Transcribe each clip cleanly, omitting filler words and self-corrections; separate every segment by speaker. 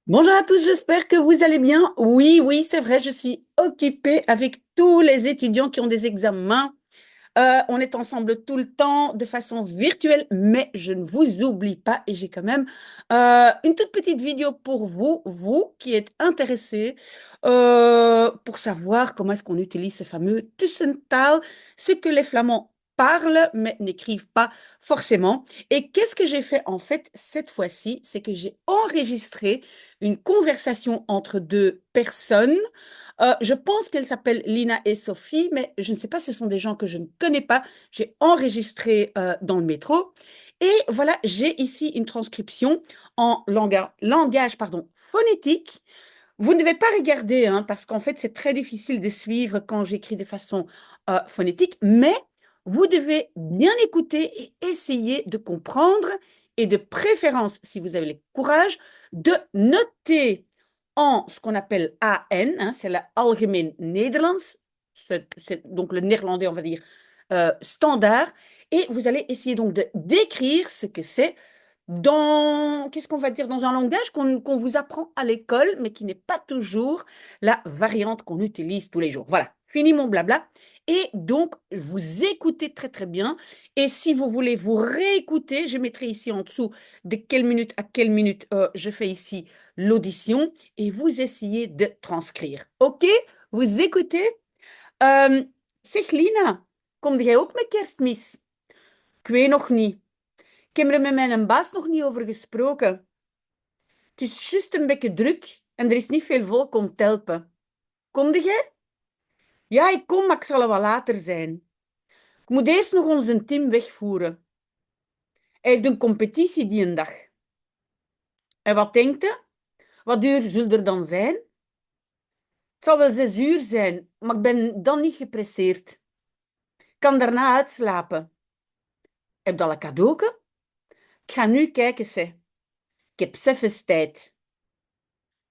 Speaker 1: Bonjour à tous, j'espère que vous allez bien. Oui, oui, c'est vrai, je suis occupée avec tous les étudiants qui ont des examens. On est ensemble tout le temps de façon virtuelle, mais je ne vous oublie pas et j'ai quand même une toute petite vidéo pour vous, vous qui êtes intéressés pour savoir comment est-ce qu'on utilise ce fameux Tussentaal, ce que les Flamands parlent mais n'écrivent pas forcément. Et qu'est-ce que j'ai fait en fait cette fois-ci? C'est que j'ai enregistré une conversation entre deux personnes. Je pense qu'elles s'appellent Lina et Sophie, mais je ne sais pas, ce sont des gens que je ne connais pas. J'ai enregistré dans le métro. Et voilà, j'ai ici une transcription en langage phonétique. Vous ne devez pas regarder, hein, parce qu'en fait, c'est très difficile de suivre quand j'écris de façon phonétique, mais vous devez bien écouter et essayer de comprendre et de préférence, si vous avez le courage, de noter en ce qu'on appelle AN, hein, c'est la Algemeen Nederlands, c'est donc le néerlandais, on va dire, standard, et vous allez essayer donc de décrire ce que c'est dans, qu'est-ce qu'on va dire, dans un langage qu'on vous apprend à l'école, mais qui n'est pas toujours la variante qu'on utilise tous les jours. Voilà, fini mon blabla. Et donc, vous écoutez très très bien. Et si vous voulez vous réécouter, je mettrai ici en dessous de quelle minute à quelle minute je fais ici l'audition et vous essayez de transcrire. OK? Vous écoutez? Euh, Zeg Lina, kom jij ook met kerstmis? Ik weet nog niet. Ik heb er met mijn baas nog niet over gesproken. Het is juist een beetje druk en er is niet veel volk om te helpen. Komde jij? Ja, ik kom, maar ik zal er wel later zijn. Ik moet eerst nog onze team wegvoeren. Hij heeft een competitie die een dag. En wat denkt je? Wat uur zullen er dan zijn? Het zal wel 6 uur zijn, maar ik ben dan niet gepresseerd. Ik kan daarna uitslapen. Heb je al een cadeauke? Ik ga nu kijken, zeg. Ik heb zelfs tijd.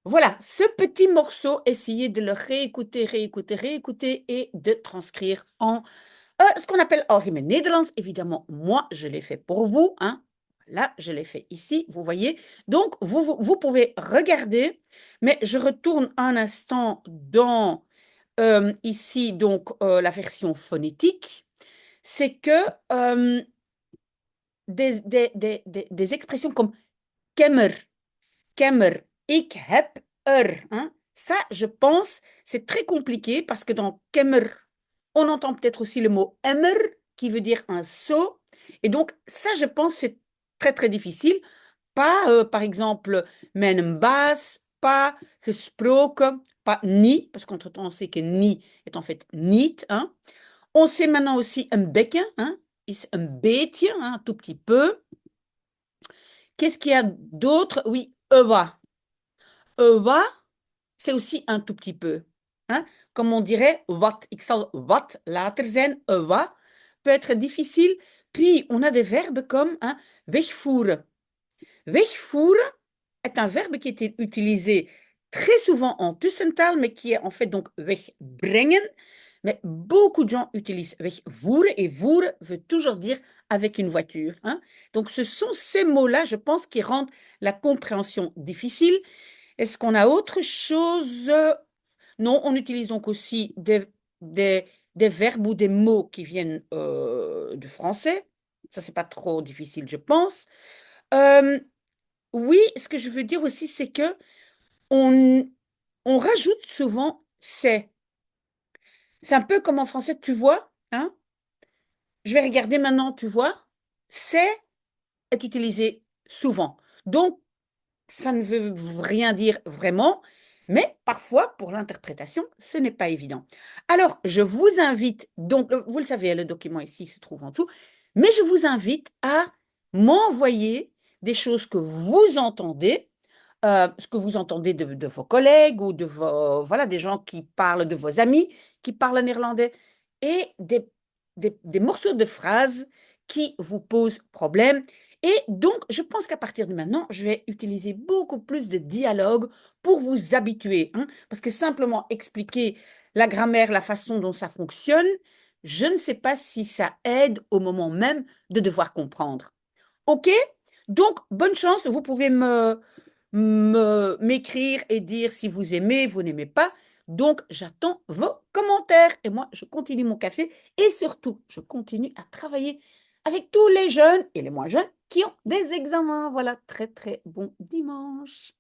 Speaker 1: Voilà, ce petit morceau, essayez de le réécouter, réécouter, réécouter et de transcrire en ce qu'on appelle Algemeen Nederlands. Évidemment, moi, je l'ai fait pour vous. Hein. Là, je l'ai fait ici, vous voyez. Donc, vous pouvez regarder, mais je retourne un instant dans ici, donc, la version phonétique. C'est que des expressions comme kemmer, kemmer, ik heb er. Hein. Ça, je pense, c'est très compliqué parce que dans kemmer, on entend peut-être aussi le mot emmer qui veut dire un seau. Et donc, ça, je pense, c'est très, très difficile. Pas, par exemple, mijn baas, pas gesproken, pas ni, parce qu'entre-temps, on sait que ni est en fait niet. Hein. On sait maintenant aussi un bekken, hein, is un beetje, hein, un tout petit peu. Qu'est-ce qu'il y a d'autre? Oui, ewa. Ewa, c'est aussi un tout petit peu. Hein? Comme on dirait, wat, ik zal wat later zijn, ewa, peut être difficile. Puis, on a des verbes comme hein, wegvoeren. Wegvoeren est un verbe qui est utilisé très souvent en tussentaal, mais qui est en fait donc wegbrengen. Mais beaucoup de gens utilisent wegvoeren et voeren veut toujours dire avec une voiture. Hein. Donc ce sont ces mots-là, je pense, qui rendent la compréhension difficile. Est-ce qu'on a autre chose? Non, on utilise donc aussi des, des verbes ou des mots qui viennent du français. Ça, c'est pas trop difficile, je pense. Euh, oui, ce que je veux dire aussi, c'est que on, on rajoute souvent c'est. C'est un peu comme en français, tu vois, hein? Je vais regarder maintenant, tu vois. C'est est utilisé souvent. Donc, ça ne veut rien dire vraiment, mais parfois, pour l'interprétation, ce n'est pas évident. Alors, je vous invite, donc, vous le savez, le document ici se trouve en dessous, mais je vous invite à m'envoyer des choses que vous entendez, ce que vous entendez de vos collègues ou de vos, voilà, des gens qui parlent, de vos amis qui parlent néerlandais, et des morceaux de phrases qui vous posent problème. Et donc, je pense qu'à partir de maintenant, je vais utiliser beaucoup plus de dialogue pour vous habituer. Hein, parce que simplement expliquer la grammaire, la façon dont ça fonctionne, je ne sais pas si ça aide au moment même de devoir comprendre. OK? Donc, bonne chance. Vous pouvez m'écrire et dire si vous aimez, vous n'aimez pas. Donc, j'attends vos commentaires. Et moi, je continue mon café et surtout, je continue à travailler avec tous les jeunes et les moins jeunes qui ont des examens. Voilà, très, très bon dimanche.